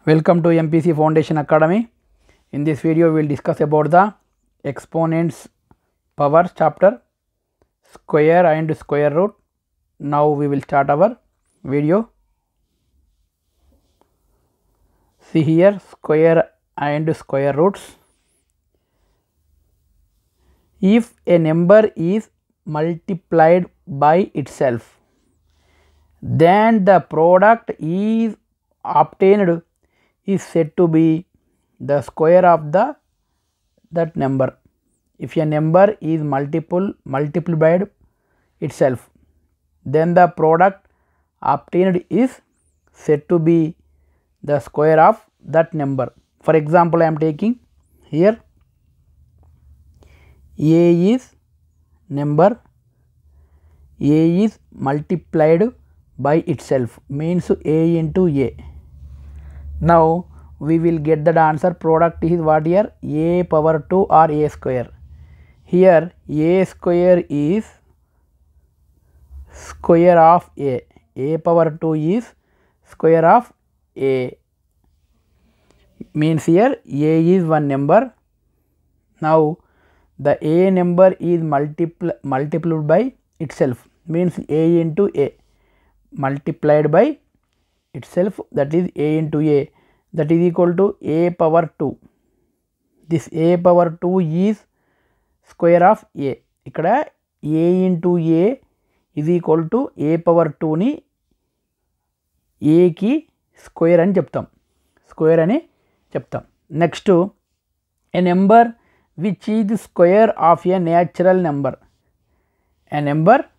Welcome to MPC Foundation Academy. In this video we will discuss about the exponents power chapter, square and square root. Now we will start our video. See here, square and square roots. If a number is multiplied by itself, then the product is obtained is said to be the square of that number. If a number is multiplied by itself, then the product obtained is said to be the square of that number. For example, I am taking here A is number, A is multiplied by itself, means A into A. Now we will get that answer. Product is what here? A power 2 or A square. Here A square is square of A. A power 2 is square of A. Means here A is one number. Now the A number is multiplied by itself, means A into A multiplied by itself, that is A into A, that is equal to A power 2. This A power 2 is square of A. Ikkada A into A is equal to A power 2 ni A ki square ani cheptam, square ani cheptam. Next, a number which is square of a natural number. A number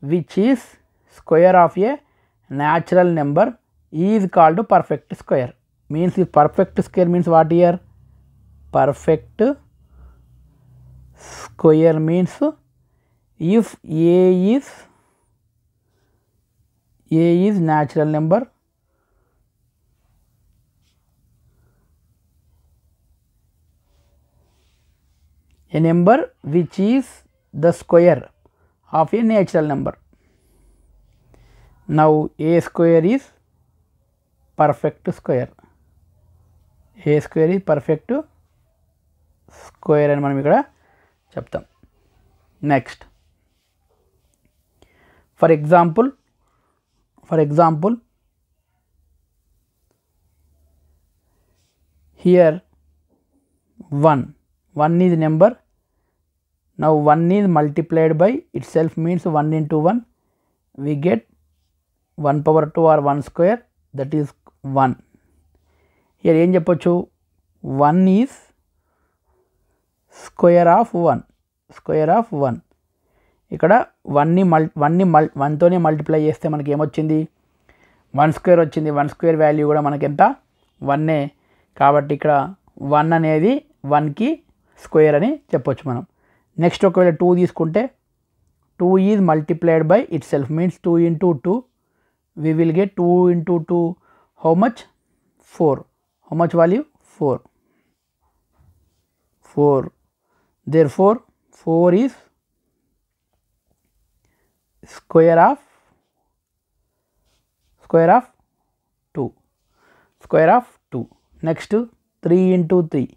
which is square of a natural number is called perfect square. Means if perfect square means what here? Perfect square means if A is natural number, a number which is the square of a natural number. Now A square is perfect square. A square is perfect square అని మనం ఇక్కడ చెప్తాం. Next for example here 1 is number. Now 1 is multiplied by itself, means 1 into 1 we get 1 power 2 or 1 square, that is 1. Here ఏం చెప్పొచ్చు? 1 is square of 1, square of 1. ఇక్కడ 1 తోనే multiply చేస్తే మనకి ఏమొచ్చింది? 1 స్క్వేర్ వచ్చింది. 1 స్క్వేర్ వాల్యూ కూడా మనకి ఎంత? 1ఏ. కాబట్టి ఇక్కడ 1 అనేది 1కి స్క్వేర్ అని చెప్పొచ్చు మనం. నెక్స్ట్ ఒకవేళ 2 తీసుకుంటే 2 is multiplied by itself, means 2 into 2 we will get 2 into 2 how much? 4. How much value? 4. Therefore 4 is square of 2. Next 3 into 3.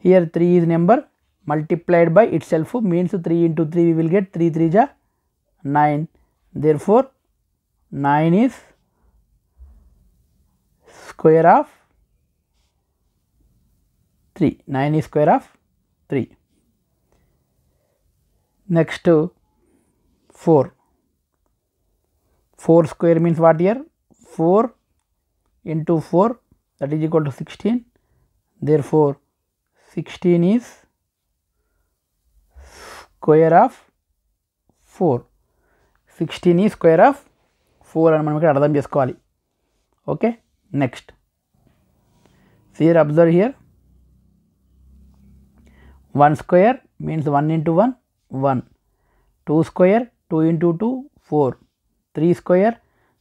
Here 3 is number multiplied by itself, means 3 into 3 we will get 3 3 ja 9. Therefore 9 is square of 3. 9 is square of 3. Next 4 square means what here? 4 into 4, that is equal to 16. Therefore 16 is square of 4. 16 is square of 4 అని మనం ఇక్కడ అర్థం చేసుకోవాలి. Okay. Next here observe here 1 square means 1 into 1 1, 2 square 2 into 2 4, 3 square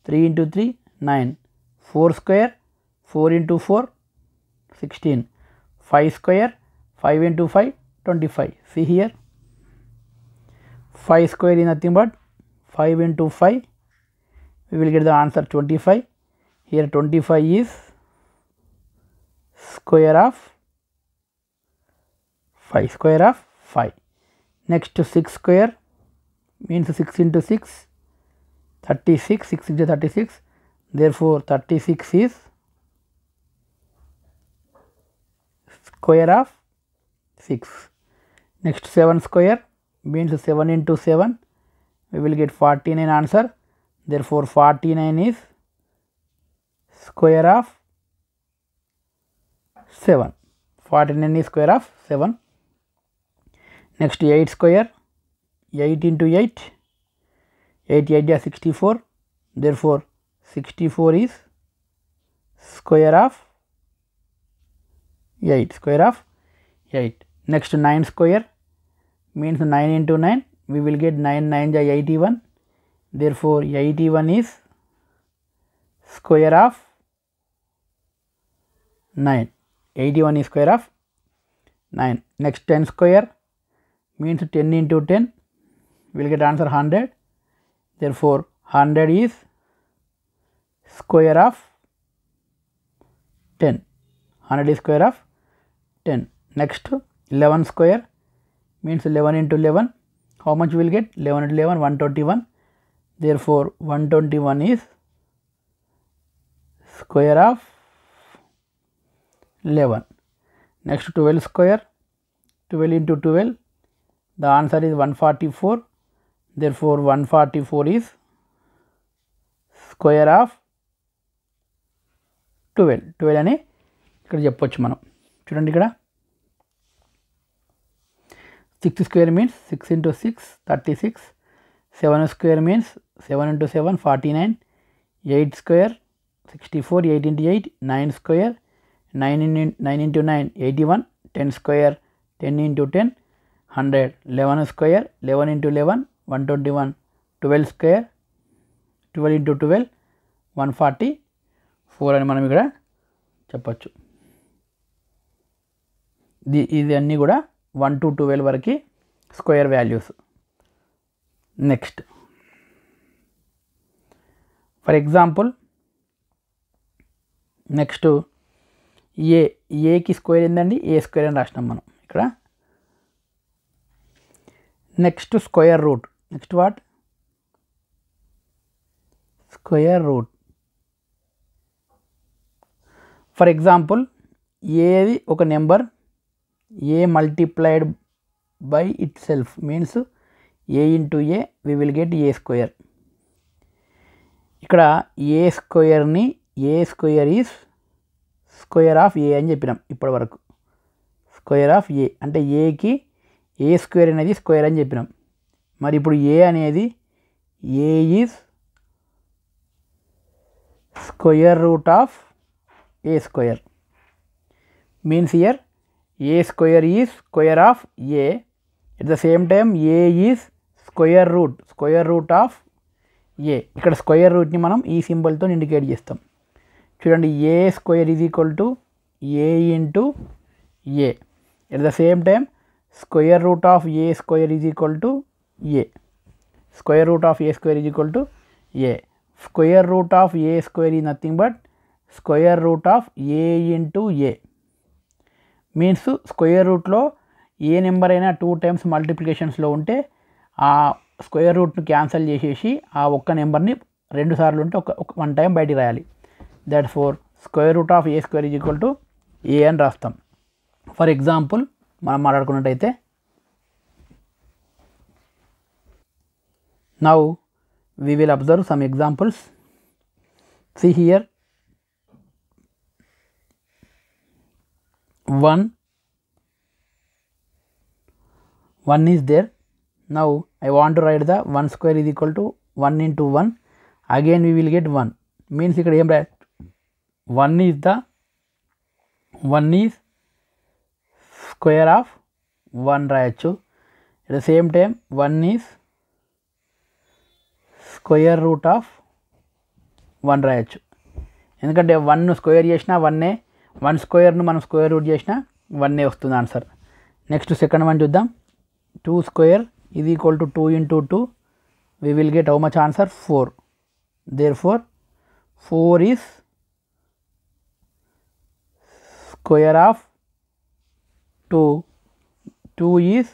3 into 3 9, 4 square 4 into 4 16, 5 square 5 into 5 25. See here 5 square is nothing but 5 into 5, we will get the answer 25. Here 25 is square of 5, square of 5. Next 6 square means 6 into 6, 36, 6 into 36, therefore 36 is square of 6. Next 7 square means 7 into 7, we will get 49 answer, therefore 49 is square of 7. 49 is square of 7. Next 8 square, 8 into 8, 8 8 is 64, therefore 64 is square of 8, square of 8. Next 9 square means 9 into 9, we will get 9 9 is 81, therefore 81 is square of 9, 81 is square of 9. Next 10 square means 10 into 10, we will get answer 100, therefore 100 is square of 10, 100 is square of 10. Next 11 square means 11 into 11, how much we will get? 11 into 11, 121, therefore 121 is square of 11. Next 12 square, 12 into 12, the answer is 144, therefore 144 is square of 12. 12 అని ఇక్కడ చెప్పొచ్చు మనం. చూడండి ఇక్కడ 6 square means 6 into 6, 36, 7 square means 7 into 7, 49, 8 square 64, 8 into 8, 9 square 9 into 9, 81, 10 square 10 into 10, 100, 11 square 11 into 11, 121, 12 square 12 into 12, 144 అని మనం ఇక్కడ చెప్పొచ్చు. ఇది అన్నీ కూడా 1 to 12 వరకు square values. Next for example next ఏకి స్క్వేర్ ఏందండి? ఏ స్క్వేర్ అని రాసినాం మనం ఇక్కడ. Next square root. Next what? Square root. For example ఏది ఒక number A multiplied by itself means A into A we will get A square. ఇక్కడ A స్క్వేర్ని A square is square of A అని చెప్పినాం ఇప్పటి వరకు. Square of ఏ అంటే ఏకి ఏ స్క్వేర్ అనేది స్క్వేర్ అని చెప్పినాం. మరి ఇప్పుడు ఏ అనేది A is square root of A square means here A square is square of A, at the same time A is square root of A. ఇక్కడ స్క్వేర్ రూట్ని మనం ఈ సింబల్తో ఇండికేట్ చేస్తాం. చూడండి A square is equal to A into A, at the same time square root of A square is equal to A. Square root of A square is equal to A. Square root of A square is nothing but square root of A into A means square రూట్లో ఏ number అయినా 2 times మల్టిప్లికేషన్స్లో ఉంటే ఆ square రూట్ను cancel చేసేసి ఆ ఒక్క నెంబర్ని 2 సార్లు ఉంటే ఒక 1 time బయటికి రాయాలి. That four square root of A square is equal to A అని రాస్తాం. ఫర్ ఎగ్జాంపుల్ మనం మాట్లాడుకున్నట్టయితే now we will observe some examples. See here 1 is there. Now I want to write the 1 square is equal to 1 into 1. Again we will get 1 means ఇక్కడ ఏం రాయాలి? 1 is square of 1 రాయొచ్చు. At the same time 1 is square root of 1 రాయొచ్చు. ఎందుకంటే 1 square చేసినా 1 1 స్క్వేర్ను మనం square root చేసినా 1 వస్తుంది ఆన్సర్. నెక్స్ట్ సెకండ్ వన్ చూద్దాం. 2 square is equal to 2 into 2, we will get how much answer? 4. Therefore 4 is square of 2. 2 is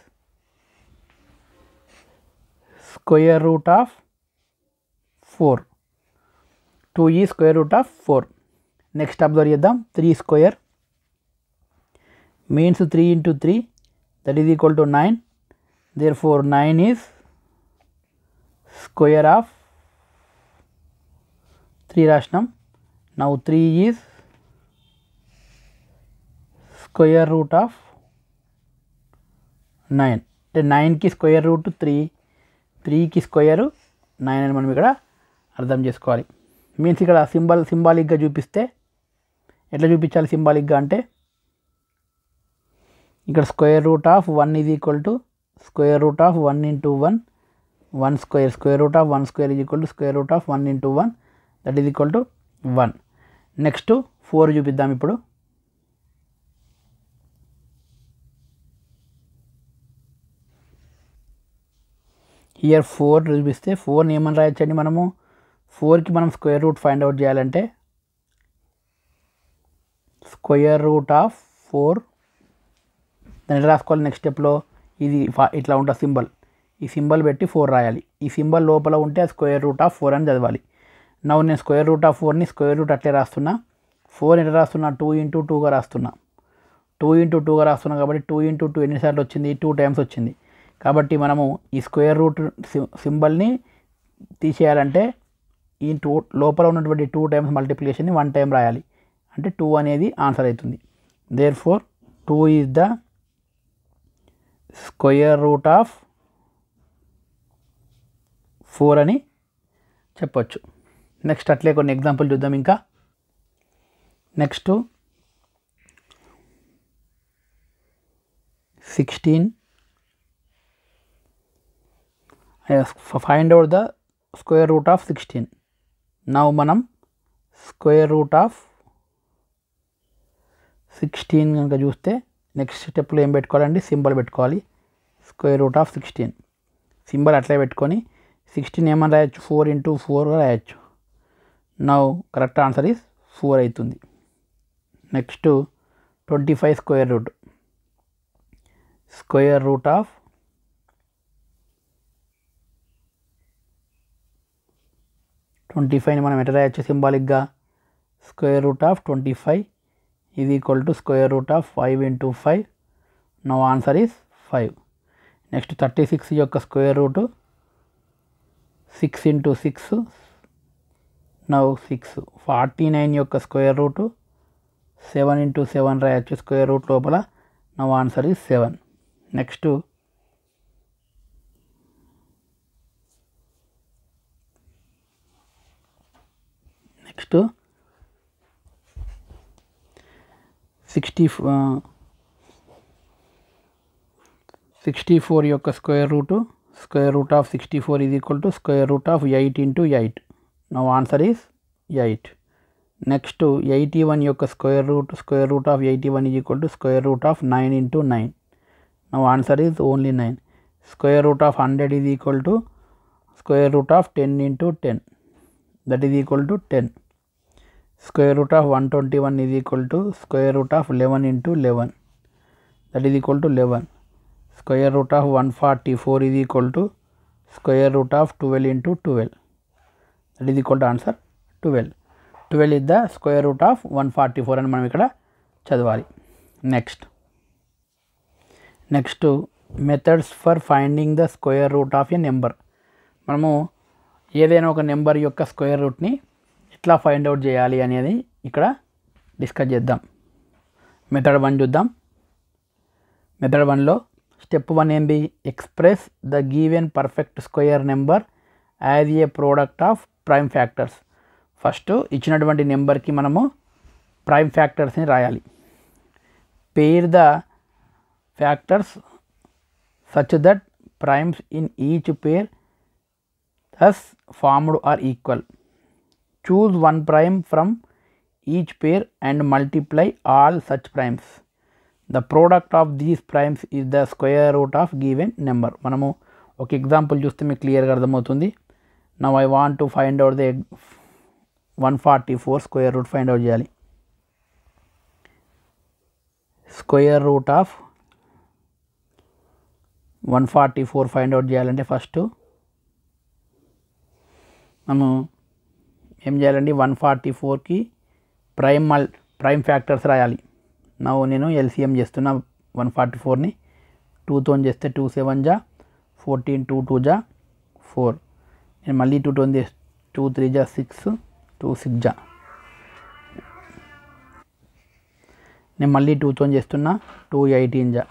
square root of 4. 2 is square root of 4. Next observe చేద్దాం. 3 square means 3 into 3, that is equal to 9. Therefore 9 is square of 3 రాష్ట్రం. Now 3 is square root of 9. అంటే 9కి square root 3, 3కి square 9 అని మనం ఇక్కడ అర్థం చేసుకోవాలి. మీన్స్ ఇక్కడ సింబాలిక్గా చూపిస్తే ఎట్లా చూపించాలి? సింబాలిక్గా అంటే ఇక్కడ square root of 1 is equal to square root of 1 into 1, 1 square, square root of 1 square is equal to square root of 1 into 1, that is equal to 1. Next 4 చూపిద్దాం ఇప్పుడు. హియర్ 4 చూపిస్తే 4ని ఏమని రాయొచ్చండి మనము? 4కి మనం స్క్వేర్ రూట్ ఫైండ్ అవుట్ చేయాలంటే square root of 4 దాన్ని రాసుకోవాలి. నెక్స్ట్ స్టెప్లో ఇది ఇట్లా ఉంటుంది సింబల్, ఈ సింబల్ పెట్టి 4 రాయాలి. ఈ సింబల్ లోపల ఉంటే అది స్క్వేర్ రూట్ ఆఫ్ 4 అని చదవాలి. నవ్వు నేను స్క్వేర్ రూట్ ఆఫ్ 4ని స్క్వేర్ రూట్ అట్లే రాస్తున్నా. 4 ఎట్లా రాస్తున్నా? 2 ఇంటూ 2గా రాస్తున్నా. 2 ఇంటూ 2గా రాస్తున్నా కాబట్టి 2 ఇంటూ 2 ఎన్నిసార్లు వచ్చింది? 2 టైమ్స్ వచ్చింది. కాబట్టి మనము ఈ స్క్వేర్ రూట్ సింబల్ని తీసేయాలంటే ఈ 2 లోపల ఉన్నటువంటి 2 టైమ్స్ మల్టిప్లికేషన్ని 1 టైం రాయాలి. అంటే 2 అనేది ఆన్సర్ అవుతుంది. Therefore 2 is the square root of 4 అని చెప్పొచ్చు. నెక్స్ట్ అట్లే కొన్ని ఎగ్జాంపుల్ చూద్దాం. ఇంకా next 16, find out the square root of 16. Now మనం స్క్వేర్ రూట్ ఆఫ్ 16 కనుక చూస్తే నెక్స్ట్ స్టెప్లో ఏం పెట్టుకోవాలండి? సింబల్ పెట్టుకోవాలి. స్క్వేర్ రూట్ ఆఫ్ 16 సింబల్ అట్లే పెట్టుకొని 16 ఏమని రాయొచ్చు? 4 ఇంటూ 4గా రాయొచ్చు. నౌ కరెక్ట్ ఆన్సర్ ఈజ్ 4 అవుతుంది. Next 25 square root. Square root of 25ని మనం ఎట్లా రాయొచ్చు సింబాలిక్గా? Square root of 25 is equal to square root of 5 into 5. No answer is 5. Next 36 యొక్క స్క్వేర్ రూటు 6 ఇంటూ 6, నౌ 6. 49 యొక్క స్క్వేర్ రూటు 7 ఇంటూ 7 రాయొచ్చు square root లోపల. No answer is 7. నెక్స్ట్ 64 యొక్క square root square root of 64 is equal to square root of 8 into 8. No answer is 8. Next 81 యొక్క square root of 81 is equal to square root of 9 into 9. No answer is only 9. Square root of 100 is equal to square root of 10 into 10, that is equal to 10. Square root of 121 is equal to square root of 11 into 11, that is equal to 11. Square root of 144 is equal to square root of 12 into 12, that is equal to answer 12. 12 is the square root of 144 అని మనం ఇక్కడ చదవాలి. Next methods for finding the square root of a number. మనము ఏదైనా ఒక number యొక్క square రూట్ని ఎట్లా find out చేయాలి అనేది ఇక్కడ డిస్కస్ చేద్దాం. మెథడ్ 1 చూద్దాం. మెథడ్ 1లో స్టెప్ 1 ఏంది? Express the given perfect square number as a product of prime factors. First ఇచ్చినటువంటి నెంబర్కి మనము ప్రైమ్ ఫ్యాక్టర్స్ని రాయాలి. Pair the factors such that primes in each pair thus formed are equal. Choose one prime from each pair and multiply all such primes. The product of these primes is the square root of given number. మనము ఒక example చూస్తే మీకు క్లియర్గా అర్థమవుతుంది. Now I want to find out the 144 square root find out చేయాలి. Square root of 144 find out చేయాలంటే first మనం ఏం చేయాలండి 144కి ప్రైమ్ ఫ్యాక్టర్స్ రాయాలి. నేను ఎల్సిఎం చేస్తున్నా 144ని 2తో చేస్తే 2 7 జా 14 2 2 జా 4 నేను మళ్ళీ 2తో 2 3 జా 6 2 6 జా నేను మళ్ళీ 2తో చేస్తున్నా 2 18 జా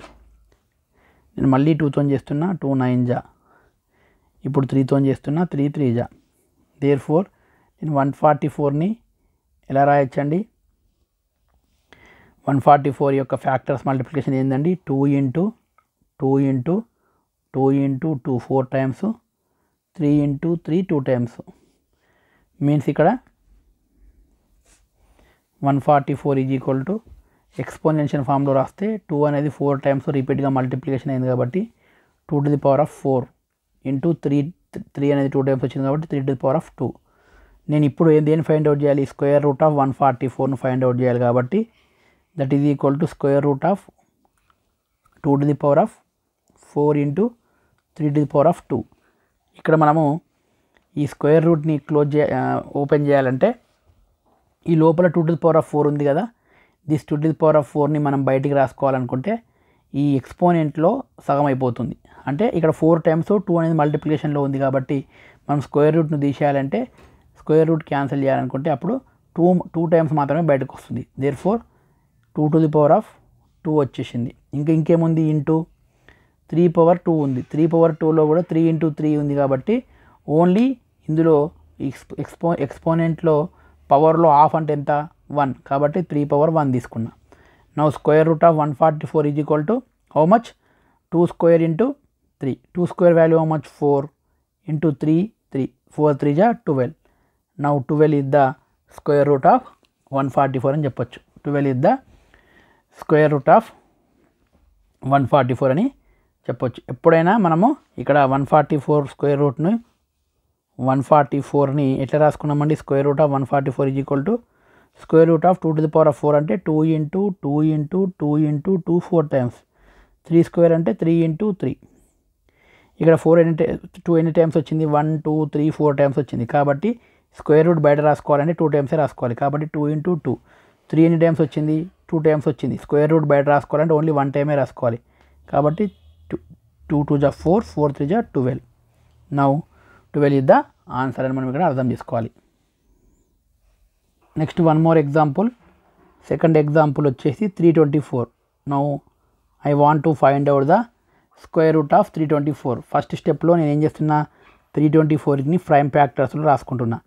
నేను మళ్ళీ 2తో చేస్తున్నా 2 9 జా ఇప్పుడు 3తో చేస్తున్నా 3 3 జా. దేర్ఫోర్ నేను 144ని ఎలా రాయొచ్చండి 144 యొక్క ఫ్యాక్టర్స్ మల్టిప్లికేషన్ ఏంటండి 2 into 2 into 2 into 2 4 times 3 into 3 2 times means ఇక్కడ 144 ఈజ్ ఈక్వల్ టు ఎక్స్పోనెన్షియల్ ఫామ్లో రాస్తే 2 అనేది 4 టైమ్స్ రిపీట్గా మల్టిప్లికేషన్ అయింది కాబట్టి 2 to the power of 4 into 3 అనేది 2 టైమ్స్ వచ్చింది కాబట్టి 3 టు ది పవర్ ఆఫ్ 2. నేను ఇప్పుడు దేని ఫైండ్ అవుట్ చేయాలి స్క్వేర్ రూట్ ఆఫ్ 144ను ఫైండ్ అవుట్ చేయాలి కాబట్టి that is equal to square root of 2 to the power of 4 into 3 to the power of 2. ఇక్కడ మనము ఈ స్క్వేర్ రూట్ని ఓపెన్ చేయాలంటే ఈ లోపల 2 టు ది పవర్ ఆఫ్ 4 ఉంది కదా this 2 to the power of 4ని మనం బయటికి రాసుకోవాలనుకుంటే ఈ ఎక్స్పోనెంట్లో సగం అయిపోతుంది. అంటే ఇక్కడ 4 టైమ్స్ 2 అనేది మల్టిప్లికేషన్లో ఉంది కాబట్టి మనం స్క్వేర్ రూట్ను తీసేయాలంటే స్క్వేర్ రూట్ క్యాన్సిల్ చేయాలనుకుంటే అప్పుడు 2 టైమ్స్ మాత్రమే బయటకు వస్తుంది. Therefore 2 to the power of 2 వచ్చేసింది. ఇంకేముంది ఇంటూ 3 పవర్ 2 ఉంది 3 పవర్ 2లో కూడా 3 ఇంటూ 3 ఉంది కాబట్టి ఓన్లీ ఇందులో ఎక్స్పోనెంట్లో పవర్లో హాఫ్ అంటే ఎంత 1 కాబట్టి 3 పవర్ 1 తీసుకున్నా. Now square root of 144 is equal to how much 2 square into 3 2 square value how much 4 into 3 3 4 3 జా 12. Now 12 is the square root of 144 అని చెప్పొచ్చు. 12 is the square root of 144 అని చెప్పొచ్చు. ఎప్పుడైనా మనము ఇక్కడ 144 స్క్వేర్ రూట్ను 144ని ఎట్లా రాసుకున్నామండి square root of 144 is equal to square root of 2 to the power of 4 అంటే 2 into 2 into 2 into 2 4 times 3 square అంటే 3 ఇంటూ 3 ఇక్కడ 2 ఎన్ని టైమ్స్ వచ్చింది 1 2 3 4 టైమ్స్ వచ్చింది కాబట్టి స్క్వేర్ రూట్ బయట రాసుకోవాలంటే 2 టైమ్సే రాసుకోవాలి కాబట్టి 2 ఇంటూ 2 3 ఎన్ని టైమ్స్ వచ్చింది 2 టైమ్స్ వచ్చింది స్క్వేర్ రూట్ బయట రాసుకోవాలంటే ఓన్లీ 1 టైమే రాసుకోవాలి కాబట్టి 2 2 జా 4 4 3 జా 12. నౌ 12 ఇస్ ద ఆన్సర్ అని మనం ఇక్కడ అర్థం చేసుకోవాలి. Next one more example second example వచ్చేసి 324. Now I want to find out the square root of 324. First స్టెప్లో నేను ఏం చేస్తున్నా 324ని ప్రైమ్ ఫ్యాక్టర్స్లో రాసుకుంటున్నా.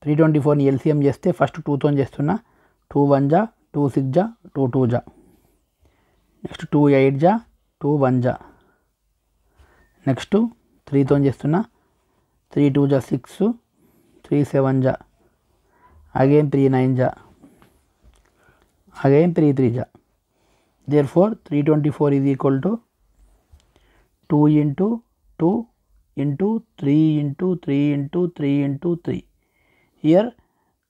324ని ఎల్సిఎం చేస్తే ఫస్ట్ 2తో చేస్తున్నా 2 1 జా 2 6 జా 2 2 జా నెక్స్ట్ 2 8 జా 2 1 జా నెక్స్ట్ 3తో చేస్తున్నా 3 2 జా 6 3 7 జా అగైన్ 3 9 జా అగైన్ 3 3 జా. Therefore 324 is equal to 2 into 2 into 3 into 3 into 3 into 3 here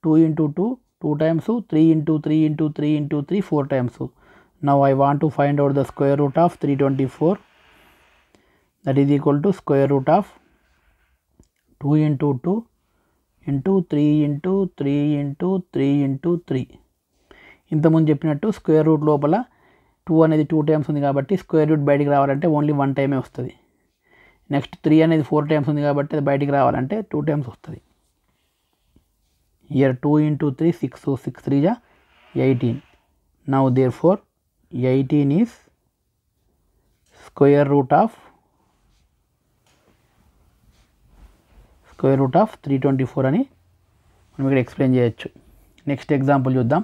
2 into 2 2 times 3 into 3 into 3 into 3 4 times. Now I want to find out the square root of 324 that is equal to square root of 2 into 2 into 3 into 3 into 3 into 3. ఇంతకుముందు చెప్పినట్టు square root లోపల 2 అనేది 2 times ఉంది కాబట్టి square root బయటికి రావాలంటే only 1 టైమే వస్తుంది. నెక్స్ట్ 3 అనేది 4 టైమ్స్ ఉంది కాబట్టి అది బయటికి రావాలంటే 2 టైమ్స్ వస్తుంది. ఇయర్ 2 ఇంటూ 3 6 6 3 జా 18. Now therefore 18 is square root of 324 అని మనం ఇక్కడ ఎక్స్ప్లెయిన్ చేయొచ్చు. నెక్స్ట్ ఎగ్జాంపుల్ చూద్దాం.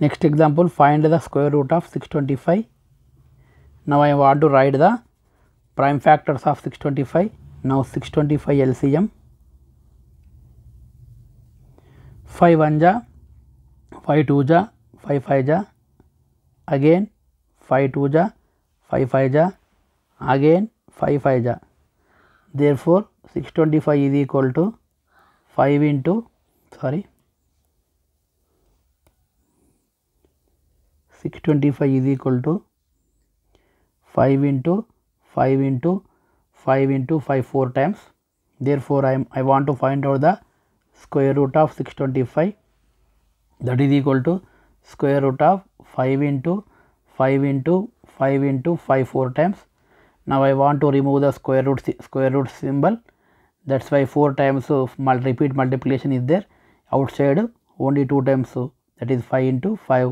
Next example find the square root of 625. Now I want to write the prime factors of 625. Now 625 LCM 5 1 జా 5 2 జా 5 5 జా అగైన్ 5 2 జా 5 5 జా అగైన్ 5 5 జా. Therefore 625 is equal to 5 into 6 625 is equal to 5 into 5 into 5 into 5 4 times. Therefore I want to find out the square root of 625, that is equal to square root of 5 into 5 into 5 into 5 4 times. Now I want to remove the square root symbol, that's why 4 times of repeat multiplication is there. Outside only 2 times, so that is 5 into 5.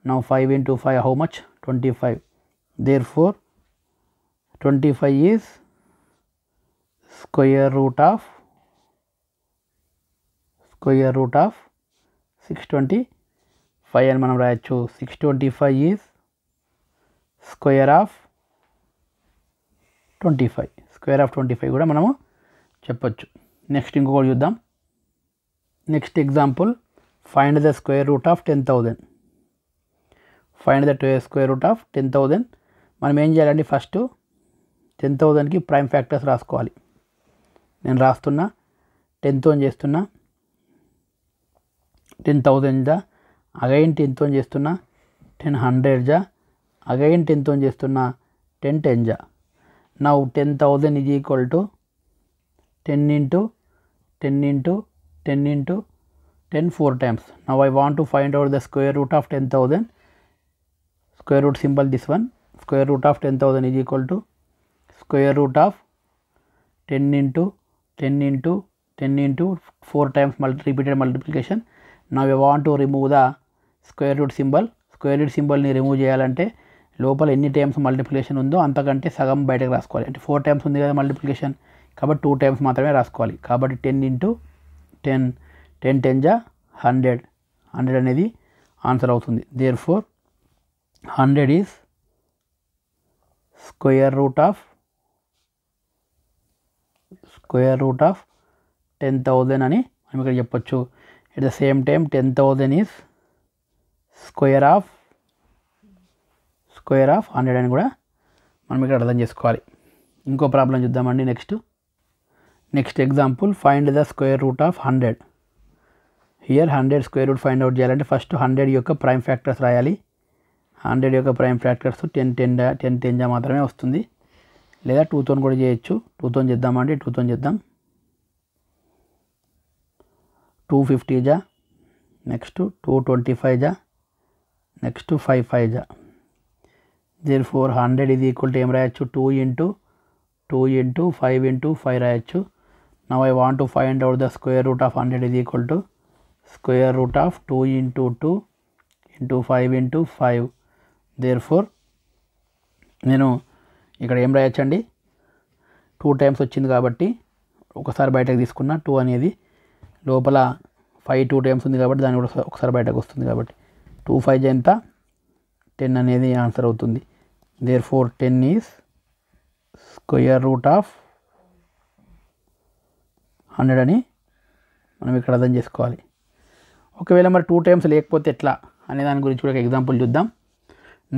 Now 5 into 5 how much? 25. Therefore 25 is square root of 625 అని మనం రాయొచ్చు. 625 is square of 25. Square of 25 కూడా మనము చెప్పొచ్చు. Next ఇంకొకటి చూద్దాం. Next example, find the square root of 10,000. Find the square root of 10,000. మనం ఏం చేయాలండి, ఫస్ట్ 10,000కి ప్రైమ్ ఫ్యాక్టర్స్ రాసుకోవాలి. నేను రాస్తున్నా, 10తో చేస్తున్నా, 10,000 జా, అగైన్ 10తో చేస్తున్నా, 10 100 జా, అగైన్ 10తో చేస్తున్నా, 10 10 జా. Now 10,000 is equal to 10 into 10 into 10 into 10 4 times. Now I want to find out the square root of 10,000. Square root symbol this one. Square root of 10,000 is equal to square root of 10 into 10 into 10 into 4 times repeated multiplication. Now I want to remove the square root symbol. Square root symbol ni remove చేయాలంటే లోపల ఎన్ని times multiplication ఉందో అంతకంటే సగం బయటకు రాసుకోవాలి. అంటే 4 times ఉంది కదా మల్టిప్లికేషన్, కాబట్టి 2 టైమ్స్ మాత్రమే రాసుకోవాలి. కాబట్టి 10 into 10 10 10 జా 100 100 అనేది ఆన్సర్ అవుతుంది. Therefore 100 is square root of 10,000 అని మనం ఇక్కడ చెప్పొచ్చు. At the same time 10,000 is square of 100 అని కూడా మనం ఇక్కడ అర్థం చేసుకోవాలి. ఇంకో ప్రాబ్లం చూద్దామండి. Next example, find the square root of 100. Here 100 square root find out చేయాలంటే ఫస్ట్ 100 యొక్క ప్రైమ్ ఫ్యాక్టర్స్ రాయాలి. 100 యొక్క ప్రైమ్ ఫ్యాక్టర్స్ 10 10 జా మాత్రమే వస్తుంది, లేదా 2తో కూడా చేయొచ్చు. 2తో చేద్దామండి, 2తో చేద్దాం. 250 జా, నెక్స్ట్ 225 జా, నెక్స్ట్ 55 జా. Therefore 100 is equal to ఏం రాయొచ్చు, 2 into 5 into 5 రాయొచ్చు. Now I want to find out the square root of 100 is equal to square root of 2 into 2 into 5 into 5. Therefore నేను ఇక్కడ ఏం రాయొచ్చండి, 2 టైమ్స్ వచ్చింది కాబట్టి ఒకసారి బయటకు తీసుకున్నా. 2 అనేది లోపల 5 2 టైమ్స్ ఉంది కాబట్టి దాన్ని కూడా ఒకసారి బయటకు వస్తుంది, కాబట్టి 2 5 ఎంత 10 అనేది ఆన్సర్ అవుతుంది. Therefore 10 is square root of 100 అని మనం ఇక్కడ అర్థం చేసుకోవాలి. ఒకవేళ మరి 2 టైమ్స్ లేకపోతే ఎట్లా అనే దాని గురించి కూడా ఒక ఎగ్జాంపుల్ చూద్దాం.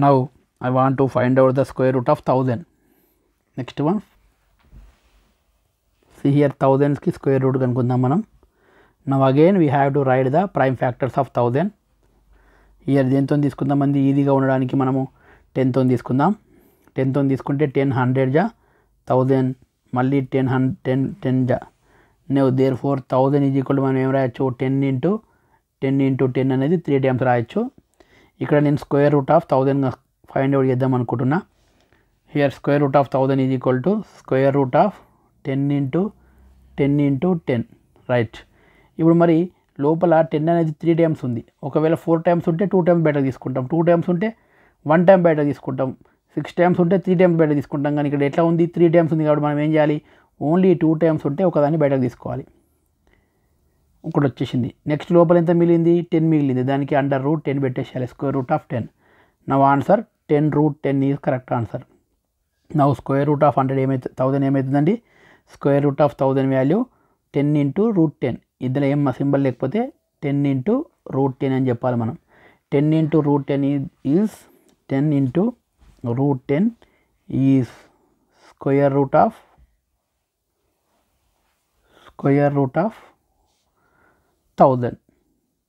Now I want to find out the square root of 1000. Next one, see here 1000కి స్క్వేర్ రూట్ కనుక్కుందాం మనం. Now again we have to write the prime factors of 1000. Here దేంతో తీసుకుందాం మంది ఈజీగా ఉండడానికి మనము 10తో తీసుకుందాం. 10తో తీసుకుంటే 10 100 జా, 1000 మళ్ళీ 10 జా. నువ్వు దేర్ఫోర్ 1000 ఈజ్ ఈక్వల్ మనం ఏం రాయొచ్చు, 10 into 10 అనేది 3 టైమ్స్ రాయొచ్చు. ఇక్కడ నేను square root of 1000 find out చేద్దాం అనుకుంటున్నా. Here square root of 1000 is equal to square root of 10 into 10 right. ఇప్పుడు మరి లోపల 10 అనేది 3 టైమ్స్ ఉంది. ఒకవేళ 4 టైమ్స్ ఉంటే 2 టైమ్స్ బయట తీసుకుంటాం, 2 టైమ్స్ ఉంటే 1 టైం బయట తీసుకుంటాం, 6 టైమ్స్ ఉంటే 3 టైమ్స్ బయట తీసుకుంటాం. కానీ ఇక్కడ ఎట్లా ఉంది, 3 టైమ్స్ ఉంది కాబట్టి మనం ఏం చేయాలి, ఓన్లీ 2 టైమ్స్ ఉంటే ఒకదాన్ని బయటకు తీసుకోవాలి. ఒకటి వచ్చేసింది. నెక్స్ట్ లోపల ఎంత మిగిలింది, 10 మిగిలింది, దానికి అండర్ రూట్ 10 పెట్టేసేయాలి, square root of 10. Now answer 10√10 is correct answer. Now square root of 1000 ఏమవుతుందండి, square root of 1000 value 10 into √10. ఇందులో ఏం సింబల్ లేకపోతే 10 into √10 అని చెప్పాలి మనం. 10 into √10 is 10 into √10 is square root of 1000.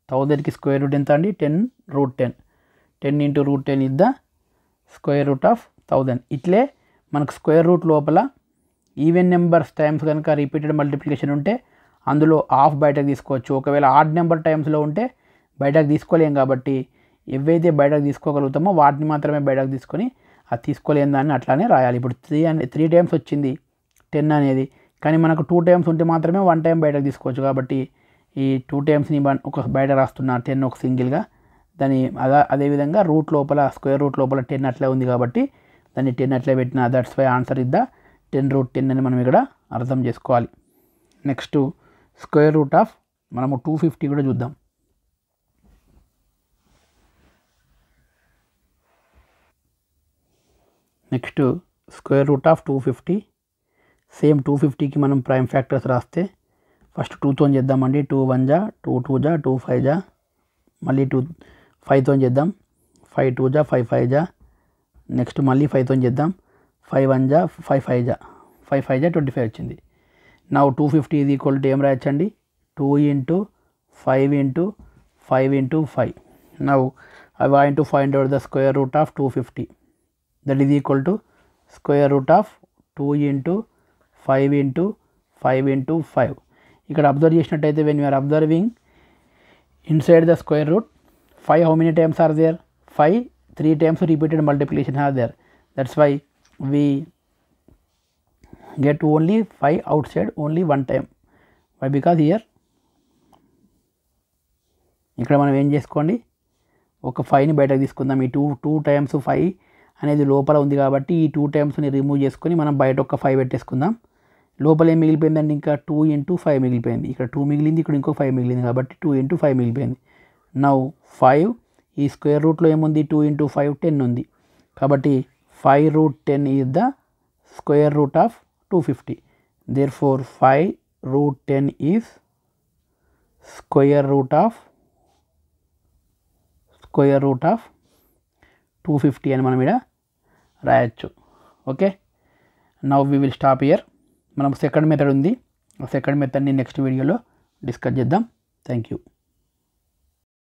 1000కి స్క్వేర్ రూట్ ఎంత అండి, 10√10. 10 into root 10 is the square root of 1000. ఇట్లే మనకు స్క్వేర్ రూట్ లోపల ఈవెన్ నెంబర్స్ టైమ్స్ కనుక రిపీటెడ్ మల్టిప్లికేషన్ ఉంటే అందులో హాఫ్ బయటకు తీసుకోవచ్చు. ఒకవేళ ఆడ్ నెంబర్ టైమ్స్లో ఉంటే బయటకు తీసుకోలేం కాబట్టి ఏవైతే బయటకు తీసుకోగలుగుతామో వాటిని మాత్రమే బయటకు తీసుకొని అది తీసుకోలేని దాన్ని అట్లానే రాయాలి. ఇప్పుడు 3 టైమ్స్ వచ్చింది 10 అనేది, కానీ మనకు 2 టైమ్స్ ఉంటే మాత్రమే 1 టైం బయటకు తీసుకోవచ్చు. కాబట్టి ఈ 2 టైమ్స్ని ఒక బయట రాస్తున్నా 10 ఒక సింగిల్గా, దాని అదేవిధంగా రూట్ లోపల స్క్వేర్ రూట్ లోపల 10 అట్లే ఉంది కాబట్టి దాన్ని 10 అట్లే పెట్టిన. దట్స్ వై ఆన్సర్ ఇద్ద 10 root 10 అని మనం ఇక్కడ అర్థం చేసుకోవాలి. నెక్స్ట్ స్క్వేర్ రూట్ ఆఫ్ మనము 250 కూడా చూద్దాం. Next square root of 250. Same 250కి మనం ప్రైమ్ ఫ్యాక్టర్స్ రాస్తే ఫస్ట్ 2తో చేద్దామండి. 2 1 జా, 2 2 జా, 2 5 జా, మళ్ళీ 2 5తో చేద్దాం. 5 2 జా, 5 5 జా, నెక్స్ట్ మళ్ళీ 5తో చేద్దాం. 5 1 జా, 5 5 జా, 5 5 జా 25 వచ్చింది. నా 250 ఇది ఈక్వల్ టు ఏం రాయొచ్చండి, 2 into 5 into 5 into 5. Now I want to find out the square root of 250. That is equal to square root of 2 into 5 into 5 into 5. ఇక్కడ అబ్జర్వ్ చేసినట్టయితే when you are observing inside the square root 5 how many times are there? 5 3 times repeated multiplication are there. That's why we get only 5 outside only one time. Why? Because here ఇక్కడ మనం ఏం చేసుకోండి, ఒక 5ని బయటకు తీసుకుందాం. ఈ 2 times 5 అనేది లోపల ఉంది కాబట్టి ఈ 2 టైమ్స్ని రిమూవ్ చేసుకొని మనం బయట ఒక 5 పెట్టేసుకుందాం. లోపల ఏం మిగిలిపోయిందండి, ఇంకా 2 into 5 మిగిలిపోయింది. ఇక్కడ 2 మిగిలింది, ఇక్కడ ఇంకో 5 మిగిలింది కాబట్టి 2 into 5 మిగిలిపోయింది. నౌ 5 ఈ స్క్వేర్ రూట్లో ఏముంది, 2 into 5 10 ఉంది కాబట్టి 5 root 10 is the square root of 250. Therefore 5 root 10 is square root of 250 అని మనం ఇక్కడ రాయొచ్చు. Okay, now we will stop here. మనం సెకండ్ మెథడ్ ఉంది, ఆ సెకండ్ మెథడ్ని నెక్స్ట్ వీడియోలో డిస్కస్ చేద్దాం. Thank you.